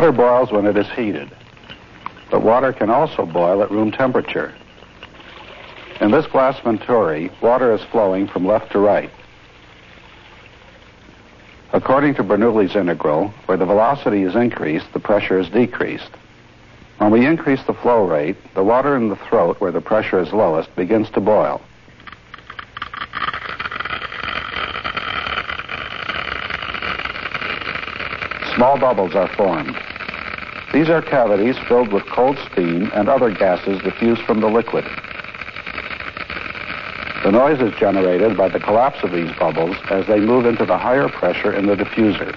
Water boils when it is heated, but water can also boil at room temperature. In this glass venturi, water is flowing from left to right. According to Bernoulli's integral, where the velocity is increased, the pressure is decreased. When we increase the flow rate, the water in the throat, where the pressure is lowest, begins to boil. Small bubbles are formed. These are cavities filled with cold steam and other gases diffused from the liquid. The noise is generated by the collapse of these bubbles as they move into the higher pressure in the diffuser.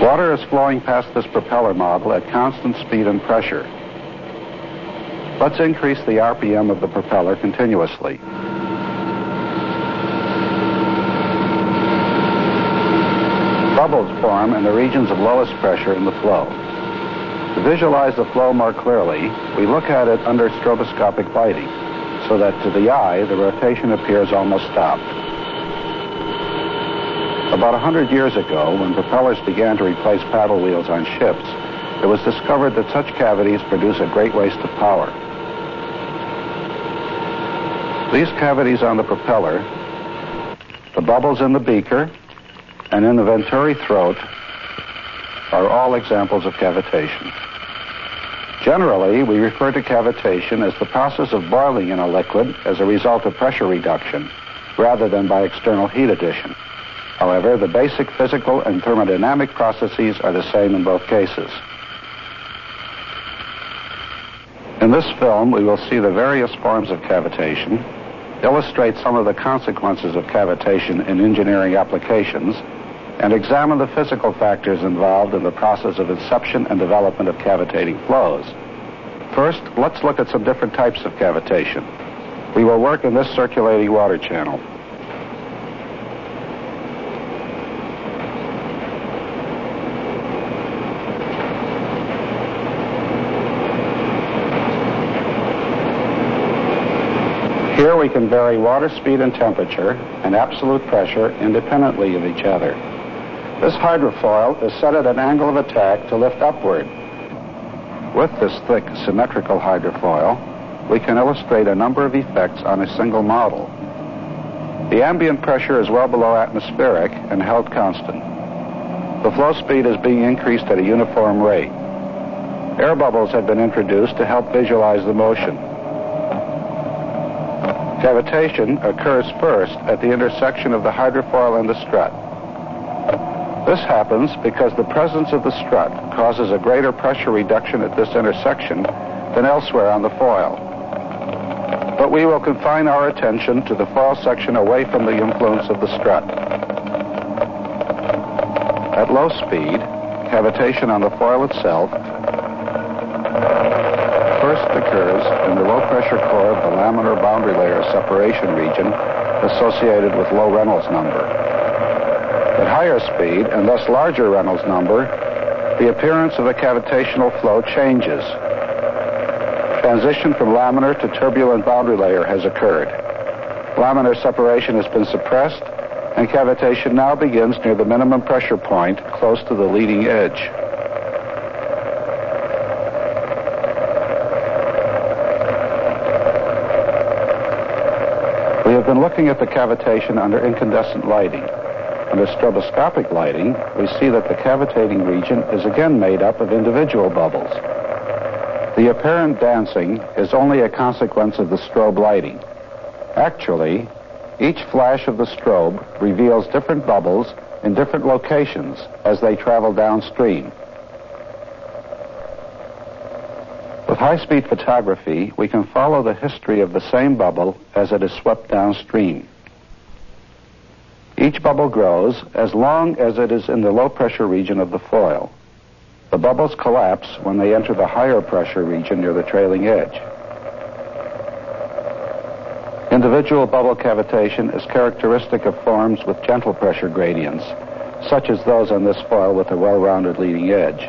Water is flowing past this propeller model at constant speed and pressure. Let's increase the RPM of the propeller continuously. Bubbles form in the regions of lowest pressure in the flow. To visualize the flow more clearly, we look at it under stroboscopic lighting, so that to the eye, the rotation appears almost stopped. About 100 years ago, when propellers began to replace paddle wheels on ships, it was discovered that such cavities produce a great waste of power. These cavities on the propeller, the bubbles in the beaker, and in the venturi throat are all examples of cavitation. Generally, we refer to cavitation as the process of boiling in a liquid as a result of pressure reduction, rather than by external heat addition. However, the basic physical and thermodynamic processes are the same in both cases. In this film, we will see the various forms of cavitation, illustrate some of the consequences of cavitation in engineering applications, and examine the physical factors involved in the process of inception and development of cavitating flows. First, let's look at some different types of cavitation. We will work in this circulating water channel. Here we can vary water speed and temperature and absolute pressure independently of each other. This hydrofoil is set at an angle of attack to lift upward. With this thick, symmetrical hydrofoil, we can illustrate a number of effects on a single model. The ambient pressure is well below atmospheric and held constant. The flow speed is being increased at a uniform rate. Air bubbles have been introduced to help visualize the motion. Cavitation occurs first at the intersection of the hydrofoil and the strut. This happens because the presence of the strut causes a greater pressure reduction at this intersection than elsewhere on the foil. But we will confine our attention to the foil section away from the influence of the strut. At low speed, cavitation on the foil itself first occurs in the low-pressure core of the laminar boundary layer separation region associated with low Reynolds number. At higher speed, and thus larger Reynolds number, the appearance of the cavitational flow changes. Transition from laminar to turbulent boundary layer has occurred. Laminar separation has been suppressed, and cavitation now begins near the minimum pressure point, close to the leading edge. We have been looking at the cavitation under incandescent lighting. Under stroboscopic lighting, we see that the cavitating region is again made up of individual bubbles. The apparent dancing is only a consequence of the strobe lighting. Actually, each flash of the strobe reveals different bubbles in different locations as they travel downstream. With high-speed photography, we can follow the history of the same bubble as it is swept downstream. Each bubble grows as long as it is in the low-pressure region of the foil. The bubbles collapse when they enter the higher pressure region near the trailing edge. Individual bubble cavitation is characteristic of forms with gentle pressure gradients, such as those on this foil with a well-rounded leading edge.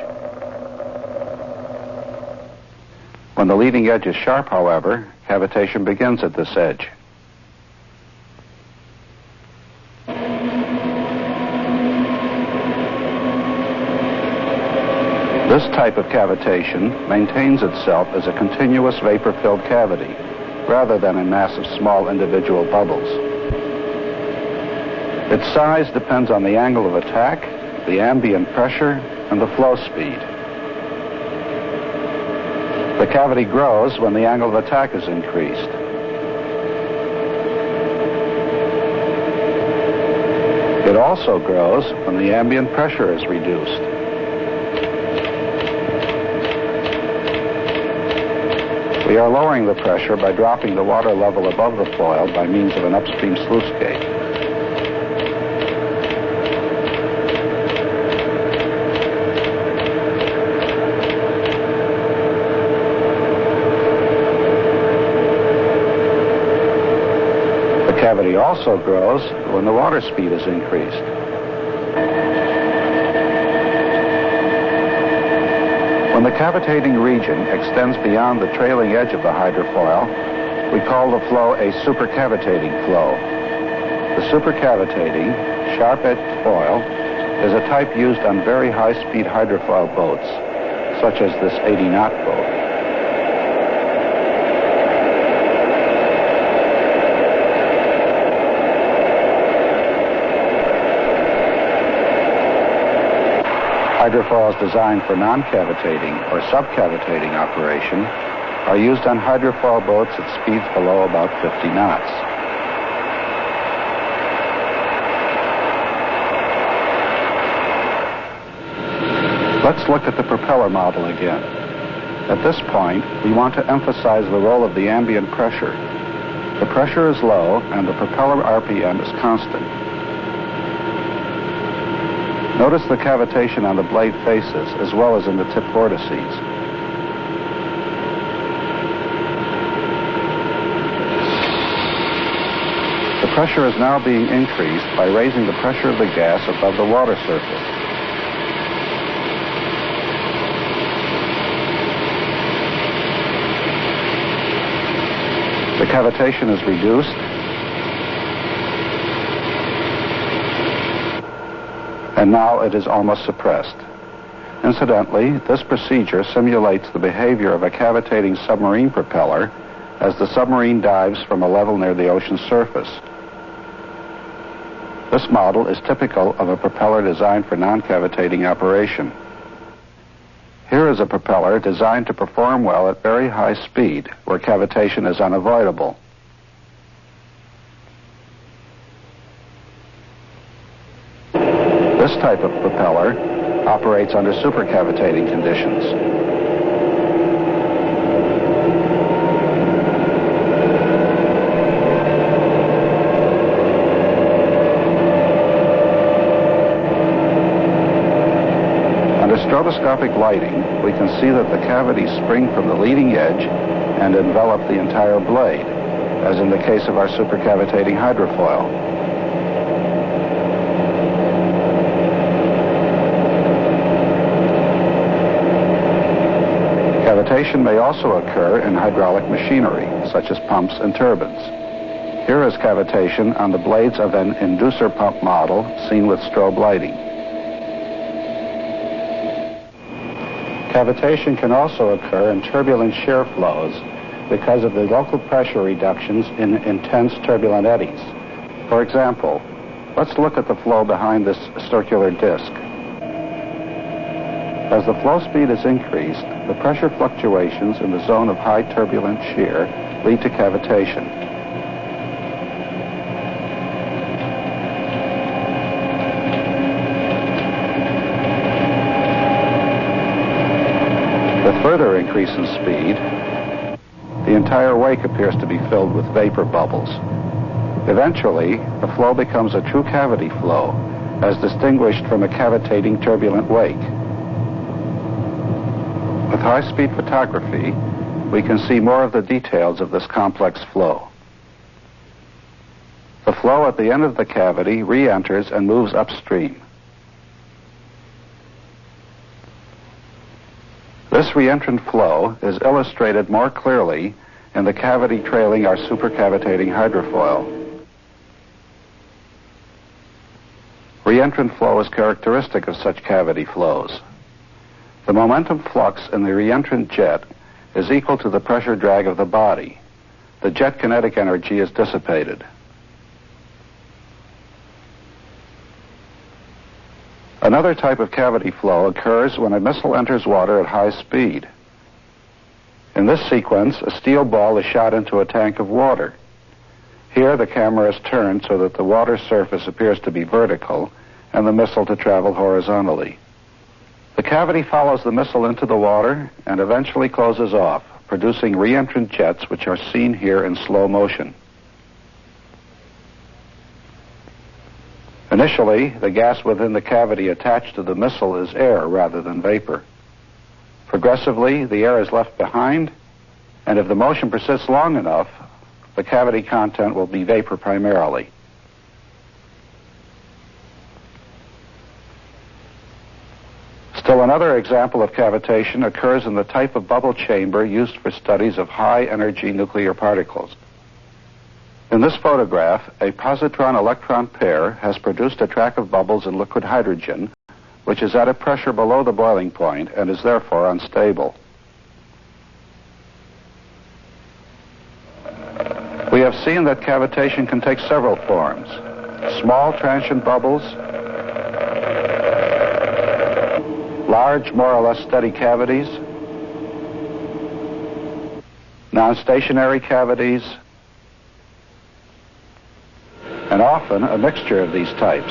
When the leading edge is sharp, however, cavitation begins at this edge. type of cavitation maintains itself as a continuous vapor-filled cavity, rather than a mass of small individual bubbles. Its size depends on the angle of attack, the ambient pressure, and the flow speed. The cavity grows when the angle of attack is increased. It also grows when the ambient pressure is reduced. We are lowering the pressure by dropping the water level above the foil by means of an upstream sluice gate. The cavity also grows when the water speed is increased. When the cavitating region extends beyond the trailing edge of the hydrofoil, we call the flow a supercavitating flow. The supercavitating, sharp-edged foil is a type used on very high-speed hydrofoil boats, such as this 80-knot boat. Hydrofoils designed for non-cavitating or subcavitating operation are used on hydrofoil boats at speeds below about 50 knots. Let's look at the propeller model again. At this point, we want to emphasize the role of the ambient pressure. The pressure is low and the propeller RPM is constant. Notice the cavitation on the blade faces as well as in the tip vortices. The pressure is now being increased by raising the pressure of the gas above the water surface. The cavitation is reduced, and now it is almost suppressed. Incidentally, this procedure simulates the behavior of a cavitating submarine propeller as the submarine dives from a level near the ocean's surface. This model is typical of a propeller designed for non-cavitating operation. Here is a propeller designed to perform well at very high speed, where cavitation is unavoidable. This type of propeller operates under supercavitating conditions. Under stroboscopic lighting, we can see that the cavities spring from the leading edge and envelop the entire blade, as in the case of our supercavitating hydrofoil. Cavitation may also occur in hydraulic machinery, such as pumps and turbines. Here is cavitation on the blades of an inducer pump model seen with strobe lighting. Cavitation can also occur in turbulent shear flows because of the local pressure reductions in intense turbulent eddies. For example, let's look at the flow behind this circular disc. As the flow speed is increased, the pressure fluctuations in the zone of high turbulent shear lead to cavitation. With further increase in speed, the entire wake appears to be filled with vapor bubbles. Eventually, the flow becomes a true cavity flow, as distinguished from a cavitating turbulent wake. With high-speed photography, we can see more of the details of this complex flow. The flow at the end of the cavity re-enters and moves upstream. This re-entrant flow is illustrated more clearly in the cavity trailing our supercavitating hydrofoil. Re-entrant flow is characteristic of such cavity flows. The momentum flux in the reentrant jet is equal to the pressure drag of the body. The jet kinetic energy is dissipated. Another type of cavity flow occurs when a missile enters water at high speed. In this sequence, a steel ball is shot into a tank of water. Here, the camera is turned so that the water surface appears to be vertical and the missile to travel horizontally. The cavity follows the missile into the water and eventually closes off, producing reentrant jets, which are seen here in slow motion. Initially, the gas within the cavity attached to the missile is air rather than vapor. Progressively, the air is left behind, and if the motion persists long enough, the cavity content will be vapor primarily. Still another example of cavitation occurs in the type of bubble chamber used for studies of high-energy nuclear particles. In this photograph, a positron-electron pair has produced a track of bubbles in liquid hydrogen, which is at a pressure below the boiling point and is therefore unstable. We have seen that cavitation can take several forms: small transient bubbles, large, more or less steady cavities, non-stationary cavities, and often a mixture of these types.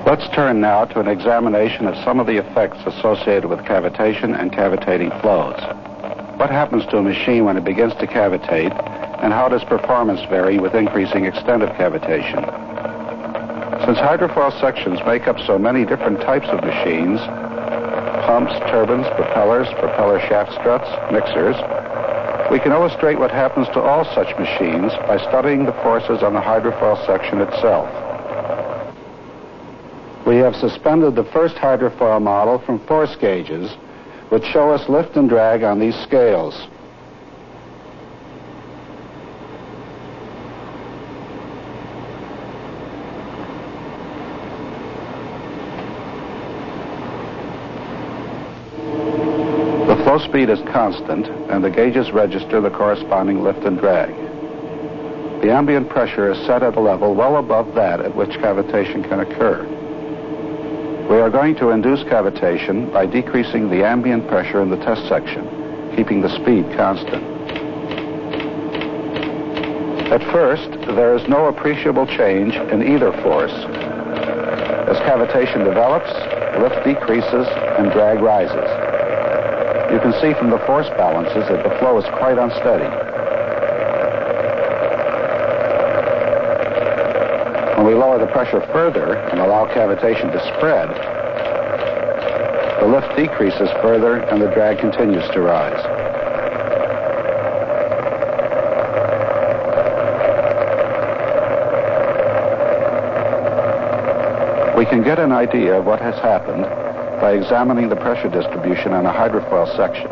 Let's turn now to an examination of some of the effects associated with cavitation and cavitating flows. What happens to a machine when it begins to cavitate, and how does performance vary with increasing extent of cavitation? Since hydrofoil sections make up so many different types of machines, pumps, turbines, propellers, propeller shaft struts, mixers, we can illustrate what happens to all such machines by studying the forces on the hydrofoil section itself. We have suspended the first hydrofoil model from force gauges, which show us lift and drag on these scales. The flow speed is constant, and the gauges register the corresponding lift and drag. The ambient pressure is set at a level well above that at which cavitation can occur. We are going to induce cavitation by decreasing the ambient pressure in the test section, keeping the speed constant. At first, there is no appreciable change in either force. As cavitation develops, lift decreases and drag rises. You can see from the force balances that the flow is quite unsteady. When we lower the pressure further and allow cavitation to spread, the lift decreases further and the drag continues to rise. We can get an idea of what has happened by examining the pressure distribution on a hydrofoil section.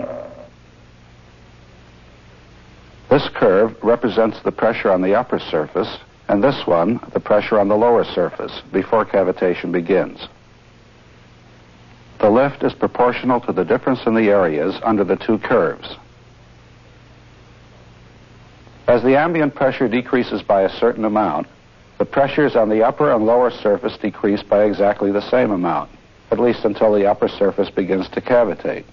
This curve represents the pressure on the upper surface, and this one, the pressure on the lower surface, before cavitation begins. The lift is proportional to the difference in the areas under the two curves. As the ambient pressure decreases by a certain amount, the pressures on the upper and lower surface decrease by exactly the same amount, at least until the upper surface begins to cavitate.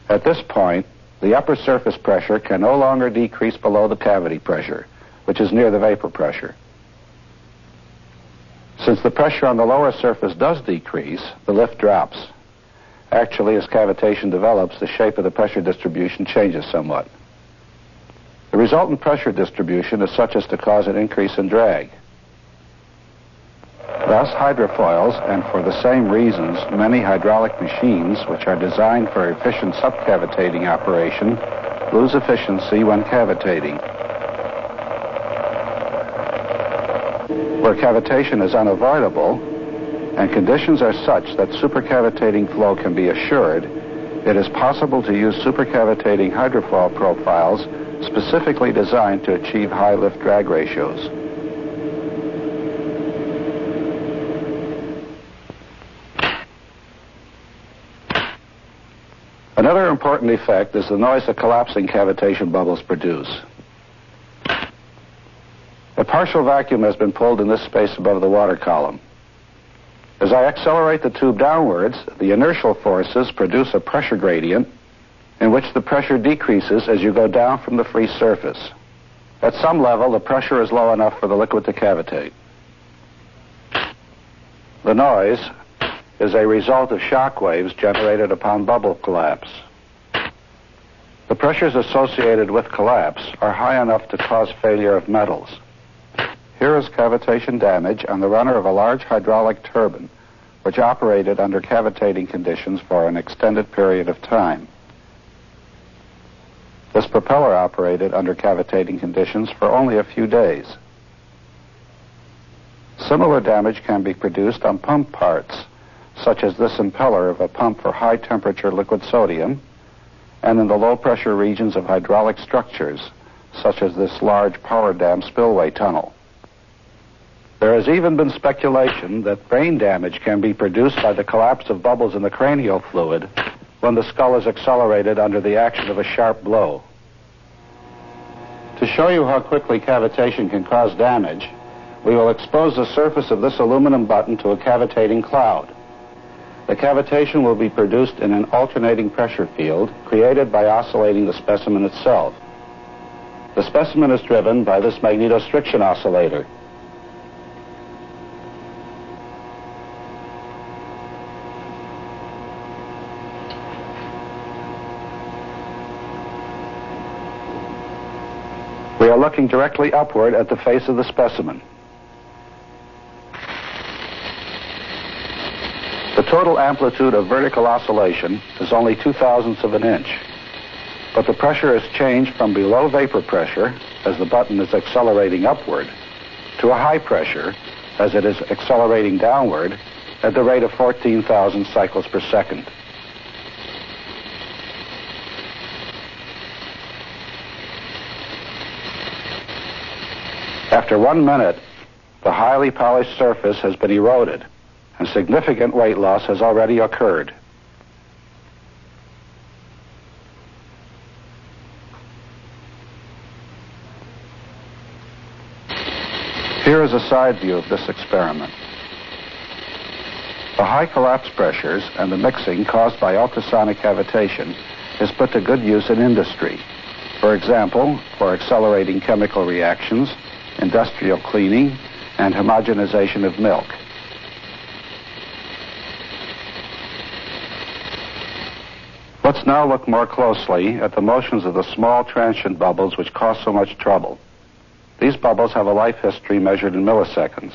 At this point, the upper surface pressure can no longer decrease below the cavity pressure, which is near the vapor pressure. Since the pressure on the lower surface does decrease, the lift drops. Actually, as cavitation develops, the shape of the pressure distribution changes somewhat. The resultant pressure distribution is such as to cause an increase in drag. Thus, hydrofoils, and for the same reasons, many hydraulic machines, which are designed for efficient subcavitating operation, lose efficiency when cavitating. Where cavitation is unavoidable, and conditions are such that supercavitating flow can be assured, it is possible to use supercavitating hydrofoil profiles specifically designed to achieve high lift-drag ratios. Another important effect is the noise that collapsing cavitation bubbles produce. A partial vacuum has been pulled in this space above the water column. As I accelerate the tube downwards, the inertial forces produce a pressure gradient in which the pressure decreases as you go down from the free surface. At some level, the pressure is low enough for the liquid to cavitate. The noise is a result of shock waves generated upon bubble collapse. The pressures associated with collapse are high enough to cause failure of metals. Here is cavitation damage on the runner of a large hydraulic turbine, which operated under cavitating conditions for an extended period of time. This propeller operated under cavitating conditions for only a few days. Similar damage can be produced on pump parts, such as this impeller of a pump for high-temperature liquid sodium, and in the low-pressure regions of hydraulic structures, such as this large power dam spillway tunnel. There has even been speculation that brain damage can be produced by the collapse of bubbles in the cranial fluid when the skull is accelerated under the action of a sharp blow. To show you how quickly cavitation can cause damage, we will expose the surface of this aluminum button to a cavitating cloud. The cavitation will be produced in an alternating pressure field created by oscillating the specimen itself. The specimen is driven by this magnetostriction oscillator. We are looking directly upward at the face of the specimen. The total amplitude of vertical oscillation is only 0.02 of an inch, but the pressure is changed from below vapor pressure, as the button is accelerating upward, to a high pressure, as it is accelerating downward, at the rate of 14,000 cycles per second. After 1 minute, the highly polished surface has been eroded, and significant weight loss has already occurred. Here is a side view of this experiment. The high collapse pressures and the mixing caused by ultrasonic cavitation is put to good use in industry. For example, for accelerating chemical reactions, industrial cleaning, and homogenization of milk. Let's now look more closely at the motions of the small transient bubbles which cause so much trouble. These bubbles have a life history measured in milliseconds.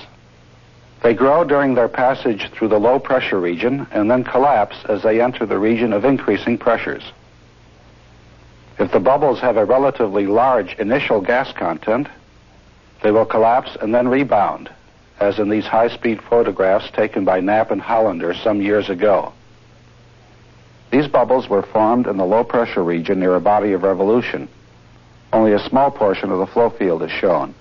They grow during their passage through the low pressure region and then collapse as they enter the region of increasing pressures. If the bubbles have a relatively large initial gas content, they will collapse and then rebound, as in these high-speed photographs taken by Knapp and Hollander some years ago. These bubbles were formed in the low-pressure region near a body of revolution. Only a small portion of the flow field is shown.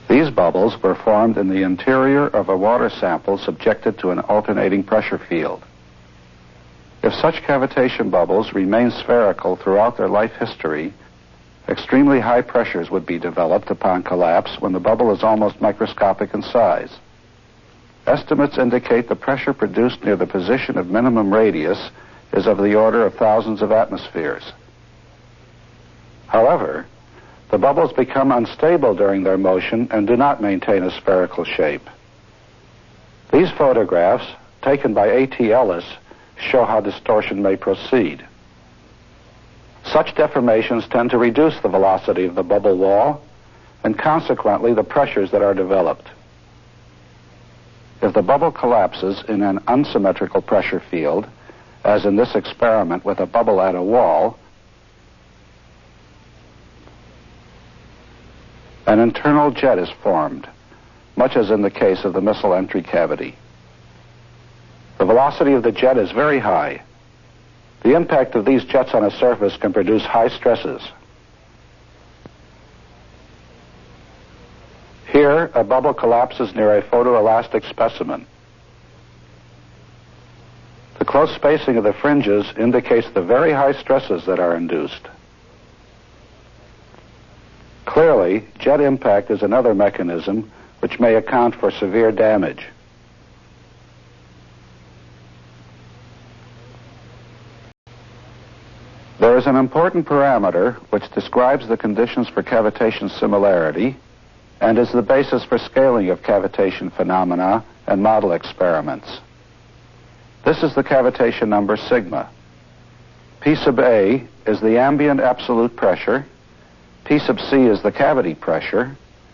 These bubbles were formed in the interior of a water sample subjected to an alternating pressure field. If such cavitation bubbles remain spherical throughout their life history, extremely high pressures would be developed upon collapse when the bubble is almost microscopic in size. Estimates indicate the pressure produced near the position of minimum radius is of the order of thousands of atmospheres. However, the bubbles become unstable during their motion and do not maintain a spherical shape. These photographs, taken by A.T. Ellis, show how distortion may proceed. Such deformations tend to reduce the velocity of the bubble wall and consequently the pressures that are developed. If the bubble collapses in an unsymmetrical pressure field, as in this experiment with a bubble at a wall, an internal jet is formed, much as in the case of the missile entry cavity. The velocity of the jet is very high. The impact of these jets on a surface can produce high stresses. Here, a bubble collapses near a photoelastic specimen. close spacing of the fringes indicates the very high stresses that are induced. Clearly, jet impact is another mechanism which may account for severe damage. There is an important parameter which describes the conditions for cavitation similarity and is the basis for scaling of cavitation phenomena and model experiments. This is the cavitation number sigma. P sub A is the ambient absolute pressure, P sub C is the cavity pressure,